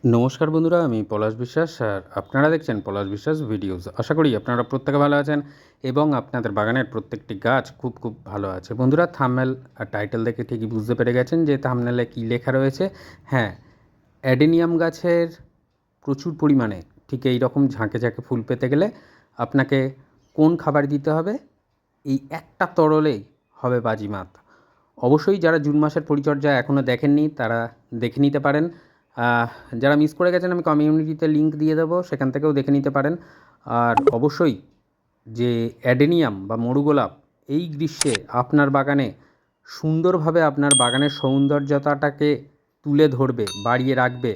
নমস্কার বন্ধুরা, আমি পলাশ বিশ্বাস আর আপনারা দেখছেন পলাশ বিশ্বাস ভিডিওস। আশা করি আপনারা প্রত্যেকে ভালো আছেন এবং আপনাদের বাগানের প্রত্যেকটি গাছ খুব খুব ভালো আছে। বন্ধুরা, থাম্বনেল আর টাইটেল দেখে ঠিকই বুঝতে পেরে গেছেন যে থাম্বনেলে কী লেখা রয়েছে। হ্যাঁ, অ্যাডেনিয়াম গাছের প্রচুর পরিমাণে ঠিক এই রকম ঝাঁকে ঝাঁকে ফুল পেতে গেলে আপনাকে কোন খাবার দিতে হবে, এই একটা তরলেই হবে বাজিমাত। অবশ্যই যারা জুন মাসের পরিচর্যা এখনও দেখেননি তারা দেখে নিতে পারেন। যারা মিস করে গেছেন আমি কমিউনিটিতে লিঙ্ক দিয়ে দেবো, সেখান থেকেও দেখে নিতে পারেন। আর অবশ্যই যে অ্যাডেনিয়াম বা মরুগোলাপ এই গ্রীষ্মে আপনার বাগানে সুন্দরভাবে আপনার বাগানের সৌন্দর্যতাটাকে তুলে ধরবে, বাড়িয়ে রাখবে,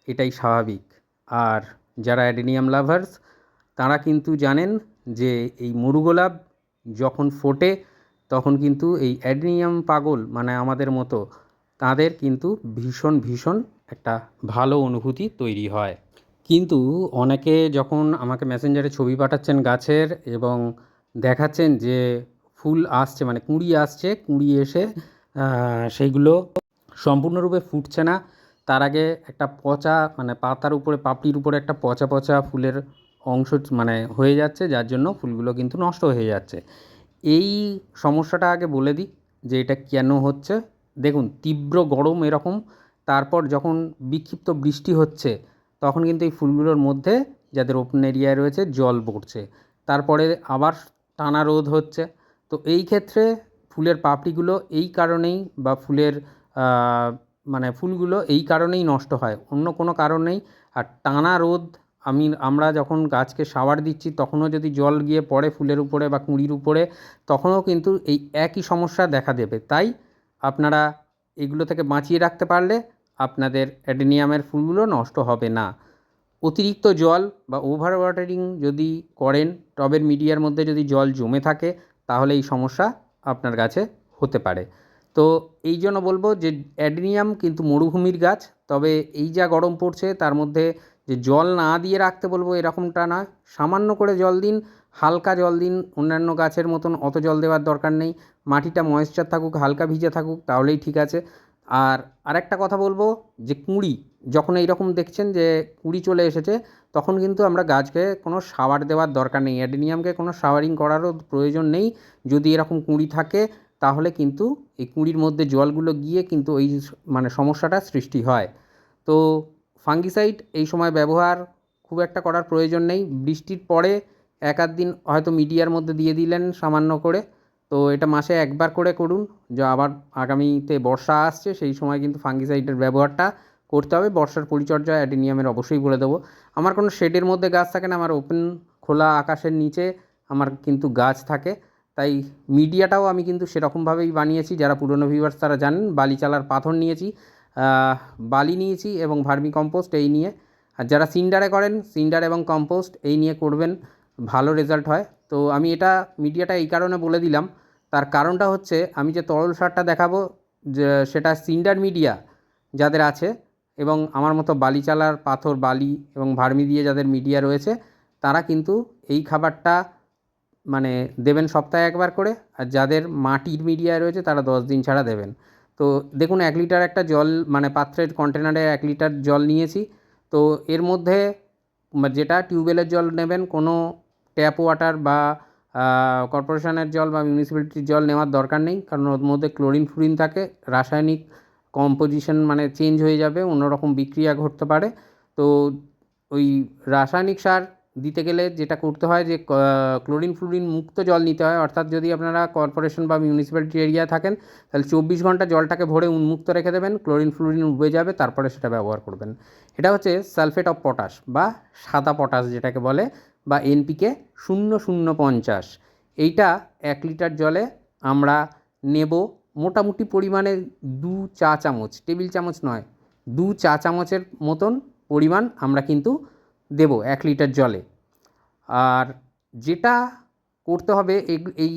এটাই স্বাভাবিক। আর যারা অ্যাডেনিয়াম লাভার্স তারা কিন্তু জানেন যে এই মরুগোলাপ যখন ফোটে তখন কিন্তু এই অ্যাডেনিয়াম পাগল মানে আমাদের মতো তাদের কিন্তু ভীষণ ভীষণ একটা ভালো অনুভূতি তৈরি হয়। কিন্তু অনেকে যখন আমাকে মেসেঞ্জারে ছবি পাঠাচ্ছেন গাছের এবং দেখাচ্ছেন যে ফুল আসছে মানে কুঁড়ি আসছে, কুঁড়ি এসে সেইগুলো সম্পূর্ণরূপে ফুটছে না, তার আগে একটা পচা মানে পাতার উপরে পাপড়ির উপরে একটা পচা পচা ফুলের অংশ মানে হয়ে যাচ্ছে, যার জন্য ফুলগুলো কিন্তু নষ্ট হয়ে যাচ্ছে। এই সমস্যাটা আগে বলে দিই যে এটা কেন হচ্ছে। দেখুন, তীব্র গরম এরকম, তারপর যখন বিক্ষিপ্ত বৃষ্টি হচ্ছে তখন কিন্তু এই ফুলগুলোর মধ্যে যাদের ওপেন এরিয়ায় রয়েছে জল পড়ছে, তারপরে আবার টানা রোদ হচ্ছে। তো এই ক্ষেত্রে ফুলের পাপড়িগুলো এই কারণেই বা ফুলের মানে ফুলগুলো এই কারণেই নষ্ট হয়, অন্য কোনো কারণ নেই। আর টানা রোদ, আমরা যখন গাছকে শাওয়ার দিচ্ছি তখনও যদি জল গিয়ে পড়ে ফুলের উপরে বা কুঁড়ির উপরে তখনও কিন্তু এই একই সমস্যা দেখা দেবে। তাই আপনারা এগুলো থেকে বাঁচিয়ে রাখতে পারলে আপনাদের অ্যাডেনিয়ামের ফুলগুলো নষ্ট হবে না। অতিরিক্ত জল বা ওভার ওয়াটারিং যদি করেন, টবের মিডিয়ার মধ্যে যদি জল জমে থাকে তাহলে এই সমস্যা আপনার গাছে হতে পারে। তো এই জন্য বলবো যে অ্যাডেনিয়াম কিন্তু মরুভূমির গাছ, তবে এই যা গরম পড়ছে তার মধ্যে যে জল না দিয়ে রাখতে বলবো এরকমটা নয়, সামান্য করে জল দিন, হালকা জল দিন, অন্যান্য গাছের মতন অত জল দেওয়ার দরকার নেই। মাটিটা ময়েশ্চার থাকুক, হালকা ভিজে থাকুক, তাহলেই ঠিক আছে। আর আরেকটা কথা বলবো যে কুঁড়ি যখন এইরকম দেখছেন যে কুঁড়ি চলে এসেছে তখন কিন্তু আমরা গাছকে কোনো সাওয়ার দেওয়ার দরকার নেই, অ্যাডেনিয়ামকে কোনো শাওয়ারিং করারও প্রয়োজন নেই। যদি এরকম কুঁড়ি থাকে তাহলে কিন্তু এই কুঁড়ির মধ্যে জলগুলো গিয়ে কিন্তু ওই মানে সমস্যাটা সৃষ্টি হয়। তো ফাঙ্গিসাইড এই সময় ব্যবহার খুব একটা করার প্রয়োজন নেই। বৃষ্টির পরে এক আধ দিন হয়তো মিডিয়ার মধ্যে দিয়ে দিলেন সামান্য করে। তো এটা মাসে একবার করে করুন। যা আবার আগামীতে বর্ষা আসছে সেই সময় কিন্তু ফাঙ্গিসাইডের ব্যবহারটা করতে হবে। বর্ষার পরিচর্যা অ্যাডেনিয়ামের অবশ্যই বলে দেবো। আমার কোনো শেডের মধ্যে গাছ থাকে না, আমার ওপেন খোলা আকাশের নিচে আমার কিন্তু গাছ থাকে। তাই মিডিয়াটাও আমি কিন্তু সেরকমভাবেই বানিয়েছি, যারা পুরনো ভিউয়ার্স তারা জানেন। বালিচালার পাথর নিয়েছি, বালি নিয়েছি এবং ভার্মি কম্পোস্ট এই নিয়ে। আর যারা সিন্ডারে করেন, সিন্ডার এবং কম্পোস্ট এই নিয়ে করবেন, ভালো রেজাল্ট হয়। তো আমি এটা মিডিয়াটা এই কারণে বলে দিলাম, তার কারণটা হচ্ছে আমি যে তরল সারটা দেখাবো যে সেটা সিন্ডার মিডিয়া যাদের আছে এবং আমার মতো বালিচালার পাথর বালি এবং ভার্মি দিয়ে যাদের মিডিয়া রয়েছে তারা কিন্তু এই খাবারটা মানে দেবেন সপ্তাহে একবার করে। আর যাদের মাটির মিডিয়ায় রয়েছে তারা 10 দিন ছাড়া দেবেন। তো দেখুন, 1 লিটার একটা জল মানে পাত্রের কন্টেনারে 1 লিটার জল নিয়েছি। তো এর মধ্যে যেটা টিউবওয়েলের জল নেবেন, কোনো ট্যাপ ওয়াটার বা কর্পোরেশনের জল বা মিউনিসিপ্যালিটির জল নেওয়ার দরকার নেই, কারণ ওর মধ্যে ক্লোরিন ফ্লুরিন থাকে, রাসায়নিক কম্পোজিশন মানে চেঞ্জ হয়ে যাবে, অন্যরকম বিক্রিয়া ঘটতে পারে। তো ওই রাসায়নিক সার দিতে গেলে যেটা করতে হয় যে ক্লোরিন ফ্লুরিন মুক্ত জল নিতে হয়। অর্থাৎ যদি আপনারা কর্পোরেশন বা মিউনিসিপ্যালিটি এরিয়ায় থাকেন তাহলে 24 ঘন্টা জলটাকে ভরে উন্মুক্ত রেখে দেবেন, ক্লোরিন ফ্লুরিন উবে যাবে, তারপরে সেটা ব্যবহার করবেন। এটা হচ্ছে সালফেট অফ পটাশ বা সাদা পটাশ যেটাকে বলে, বা এনপিকে 0050। এইটা 1 লিটার জলে আমরা নেব মোটামুটি পরিমাণে 2 চা চামচ, টেবিল চামচ নয়, 2 চা চামচের মতন পরিমাণ আমরা কিন্তু দেব 1 লিটার জলে। আর যেটা করতে হবে এই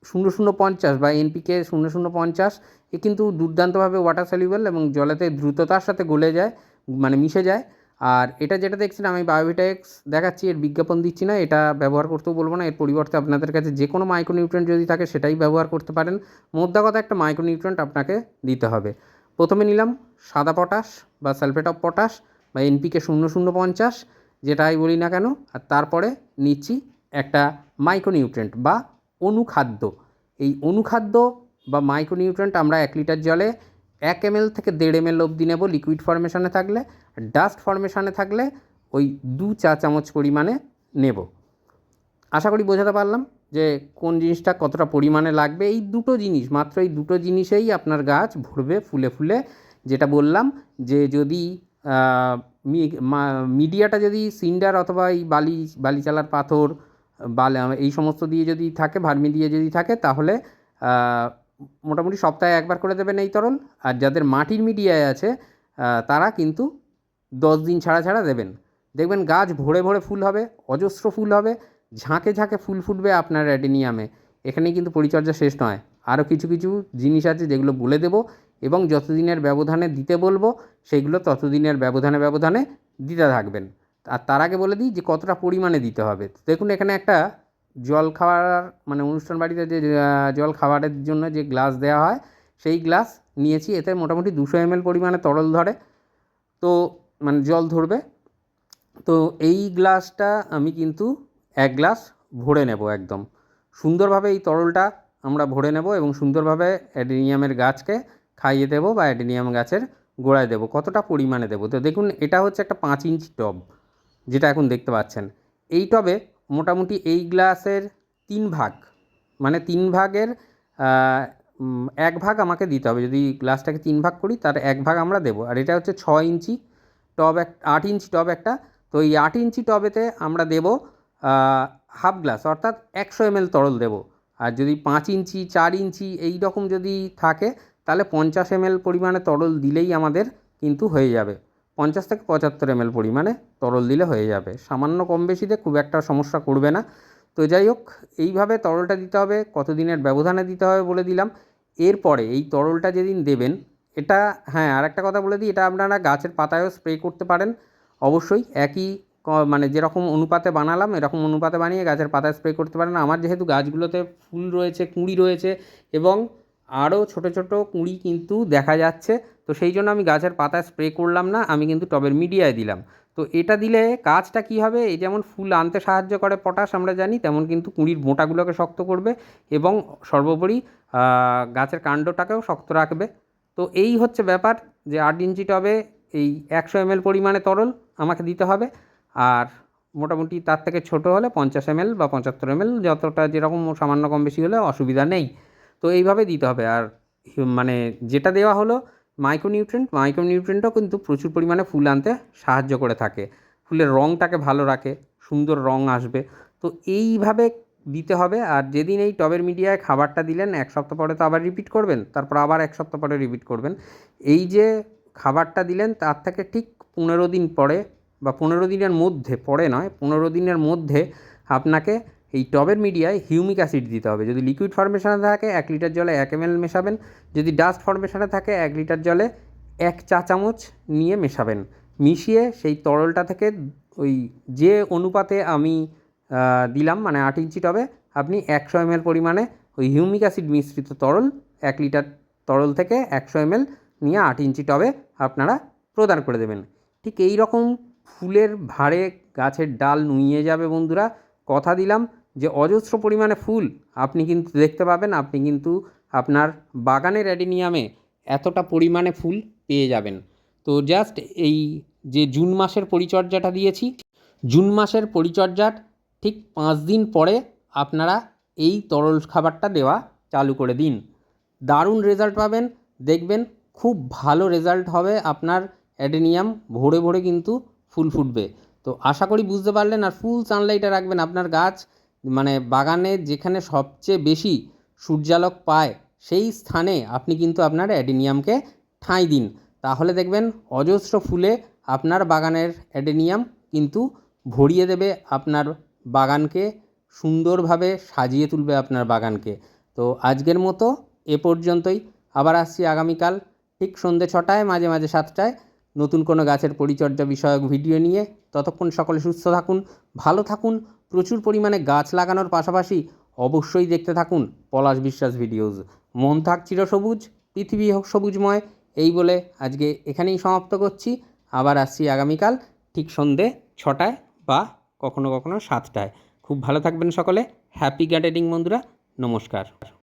0050 বা এনপিকে 0050 এ কিন্তু দুর্দান্তভাবে ওয়াটার সলিউবল এবং জলেতে দ্রুততার সাথে গলে যায়, মানে মিশে যায়। আর এটা যেটা দেখছেন আমি বায়োভিটা এক্স দেখাচ্ছি, এর বিজ্ঞাপন দিচ্ছি না, এটা ব্যবহার করতেও বলবো না। এর পরিবর্তে আপনাদের কাছে যে কোনো মাইক্রোনিউট্রিয়েন্ট যদি থাকে সেটাই ব্যবহার করতে পারেন। মোদ্দা কথা একটা মাইক্রোনিউট্রিয়েন্ট আপনাকে দিতে হবে। প্রথমে নিলাম সাদা পটাশ বা সালফেট অফ পটাশ বা এনপিকে 0050 যেটাই বলি না কেন, আর তারপরে নিচ্ছি একটা মাইক্রোনিউট্রেন্ট বা অনুখাদ্য। এই অনুখাদ্য বা মাইক্রোনিউট্রেন্ট আমরা 1 লিটার জলে 1 ml থেকে 1.5 ml অবধি নেব লিকুইড ফর্মেশনে থাকলে, ডাস্ট ফর্মেশনে থাকলে ওই 2 চা চামচ পরিমাণে নেব। আশা করি বোঝাতে পারলাম যে কোন জিনিসটা কতটা পরিমাণে লাগবে। এই দুটো জিনিস, মাত্র এই দুটো জিনিসেই আপনার গাছ ভরবে ফুলে ফুলে। যেটা বললাম যে যদি মিডিয়াটা যদি সিন্ডার অথবা এই বালিচালার পাথর এই সমস্ত দিয়ে যদি থাকে, ভার্মি দিয়ে যদি থাকে, তাহলে মোটামুটি সপ্তাহে একবার করে দেবেন এই তরল। আর যাদের মাটির মিডিয়ায় আছে তারা কিন্তু 10 দিন ছাড়া ছাড়া দেবেন। দেখবেন গাছ ভরে ভরে ফুল হবে, অজস্র ফুল হবে, ঝাঁকে ঝাঁকে ফুল ফুটবে আপনার অ্যাডেনিয়ামে। এখানেই কিন্তু পরিচর্যা শেষ নয়, আরও কিছু কিছু জিনিস আছে যেগুলো বলে দেবো, এবং যতদিনের ব্যবধানে দিতে বলবো সেইগুলো ততদিনের ব্যবধানে দিতে থাকবেন। আর তার আগে বলে দিই যে কতটা পরিমাণে দিতে হবে। দেখুন এখানে একটা জল খাওয়ার মানে অনুষ্ঠান বাড়িতে যে জল খাবারের জন্য যে গ্লাস দেওয়া হয় সেই গ্লাস নিয়েছি। এতে মোটামুটি 200 ml পরিমাণে তরল ধরে, তো মানে জল ধরবে। তো এই গ্লাসটা আমি কিন্তু 1 গ্লাস ভরে নেব, একদম সুন্দরভাবে এই তরলটা আমরা ভরে নেব এবং সুন্দরভাবে অ্যাডেনিয়ামের গাছকে খাইয়ে দেবো বা অ্যাডেনিয়াম গাছের গোড়ায় দেবো। কতটা পরিমাণে দেবো, তো দেখুন এটা হচ্ছে একটা 5 ইঞ্চি টব যেটা এখন দেখতে পাচ্ছেন। এই টবে মোটামুটি এই গ্লাসের 3 ভাগ, মানে 3 ভাগের 1 ভাগ আমাকে দিতে হবে। যদি গ্লাসটাকে 3 ভাগ করি তার 1 ভাগ আমরা দেবো। আর এটা হচ্ছে 6 ইঞ্চি টব, 8 ইঞ্চি টব একটা। তো এই 8 ইঞ্চি টবেতে আমরা দেবো হাফ গ্লাস, অর্থাৎ 100 ml তরল দেবো। আর যদি 5 ইঞ্চি 4 ইঞ্চি এই রকম যদি থাকে তাহলে 50 ml পরিমাণে তরল দিলেই আমাদের কিন্তু হয়ে যাবে। 50 থেকে 75 ml পরিমাণে তরল দিলে হয়ে যাবে, সামান্য কম বেশিতে খুব একটা সমস্যা করবে না। তো যাই হোক, এইভাবে তরলটা দিতে হবে, কতদিনের ব্যবধানে দিতে হবে বলে দিলাম। এরপরে এই তরলটা যেদিন দেবেন, এটা হ্যাঁ আর একটা কথা বলে দিই, এটা আপনারা গাছের পাতায়ও স্প্রে করতে পারেন। অবশ্যই একই মানে যেরকম অনুপাতে বানালাম এরকম অনুপাতে বানিয়ে গাছের পাতায় স্প্রে করতে পারেন। আমার যেহেতু গাছগুলোতে ফুল রয়েছে, কুঁড়ি রয়েছে এবং আরও ছোট ছোট কুঁড়ি কিন্তু দেখা যাচ্ছে, তো সেই জন্য আমি গাছের পাতায় স্প্রে করলাম না, আমি কিন্তু টবের মিডিয়ায় দিলাম। তো এটা দিলে গাছটা কী হবে, এই যেমন ফুল আনতে সাহায্য করে পটাশ আমরা জানি, তেমন কিন্তু কুঁড়ির মোটাগুলোকে শক্ত করবে এবং সর্বোপরি গাছের কাণ্ডটাকেও শক্ত রাখবে। তো এই হচ্ছে ব্যাপার, যে 8 ইঞ্চি টবে এই 100 ml পরিমাণে তরল আমাকে দিতে হবে। আর মোটামুটি তার থেকে ছোট হলে 50 ml বা 75 ml, যতটা যেরকম সামান্য কম বেশি হলে অসুবিধা নেই। তো এইভাবে দিতে হবে। আর মানে যেটা দেওয়া হলো মাইক্রোনিউট্রেন্টও কিন্তু প্রচুর পরিমাণে ফুল আনতে সাহায্য করে থাকে, ফুলের রঙটাকে ভালো রাখে, সুন্দর রঙ আসবে। তো এইভাবে দিতে হবে। আর যেদিন এই টবের মিডিয়ায় খাবারটা দিলেন 1 সপ্তাহ পরে তো আবার রিপিট করবেন, তারপর আবার 1 সপ্তাহ পরে রিপিট করবেন। এই যে খাবারটা দিলেন তার থেকে ঠিক 15 দিন পরে বা 15 দিনের মধ্যে, পরে নয় 15 দিনের মধ্যে আপনাকে এই টবের মিডিয়ায় হিউমিক অ্যাসিড দিতে হবে। যদি লিকুইড ফর্মেশনে থাকে 1 লিটার জলে 1 ml মেশাবেন, যদি ডাস্ট ফর্মেশনে থাকে 1 লিটার জলে 1 চা চামচ নিয়ে মেশাবেন। মিশিয়ে সেই তরলটা থেকে ওই যে অনুপাতে আমি দিলাম, মানে 8 ইঞ্চি টবে আপনি 100 ml পরিমাণে ওই হিউমিক অ্যাসিড মিশ্রিত তরল 1 লিটার তরল থেকে 100 ml নিয়ে 8 ইঞ্চি টবে আপনারা প্রদান করে দেবেন। ঠিক এই রকম ফুলের ভারে গাছের ডাল নুইয়ে যাবে বন্ধুরা। কথা দিলাম যে অজস্র পরিমাণে ফুল আপনি কিন্তু দেখতে পাবেন, আপনি কিন্তু আপনার বাগানের অ্যাডেনিয়ামে এতটা পরিমাণে ফুল পেয়ে যাবেন। তো জাস্ট এই যে জুন মাসের পরিচর্যাটা দিয়েছি, জুন মাসের পরিচর্যার ঠিক 5 দিন পরে আপনারা এই তরল খাবারটা দেওয়া চালু করে দিন, দারুণ রেজাল্ট পাবেন। দেখবেন খুব ভালো রেজাল্ট হবে, আপনার অ্যাডেনিয়াম ভরে ভরে কিন্তু ফুল ফুটবে। তো আশা করি বুঝতে পারলেন। আর ফুল সানলাইটে রাখবেন আপনার গাছ, মানে বাগানে যেখানে সবচেয়ে বেশি সূর্যালোক পায় সেই স্থানে আপনি কিন্তু আপনার অ্যাডেনিয়ামকে ঠাঁই দিন, তাহলে দেখবেন অজস্র ফুলে আপনার বাগানের অ্যাডেনিয়াম কিন্তু ভরিয়ে দেবে আপনার বাগানকে, সুন্দরভাবে সাজিয়ে তুলবে আপনার বাগানকে। তো আজকের মতো এ পর্যন্তই। আবার আসছি আগামীকাল ঠিক সন্ধ্যে 6টায়, মাঝে মাঝে 7টায় নতুন কোনো গাছের পরিচর্যা বিষয়ক ভিডিও নিয়ে। ততক্ষণ সকলে সুস্থ থাকুন, ভালো থাকুন, প্রচুর পরিমাণে গাছ লাগানোর পাশাপাশি অবশ্যই দেখতে থাকুন পলাশ বিশ্বাস ভিডিওস। মন থাক চিরসবুজ, পৃথিবী হোক সবুজময়, এই বলে আজকে এখানেই সমাপ্ত করছি। আবার আসছি আগামীকাল ঠিক সন্ধে 6টায় বা কখনো কখনো 7টায়। খুব ভালো থাকবেন সকলে। হ্যাপি গার্ডেনিং বন্ধুরা, নমস্কার।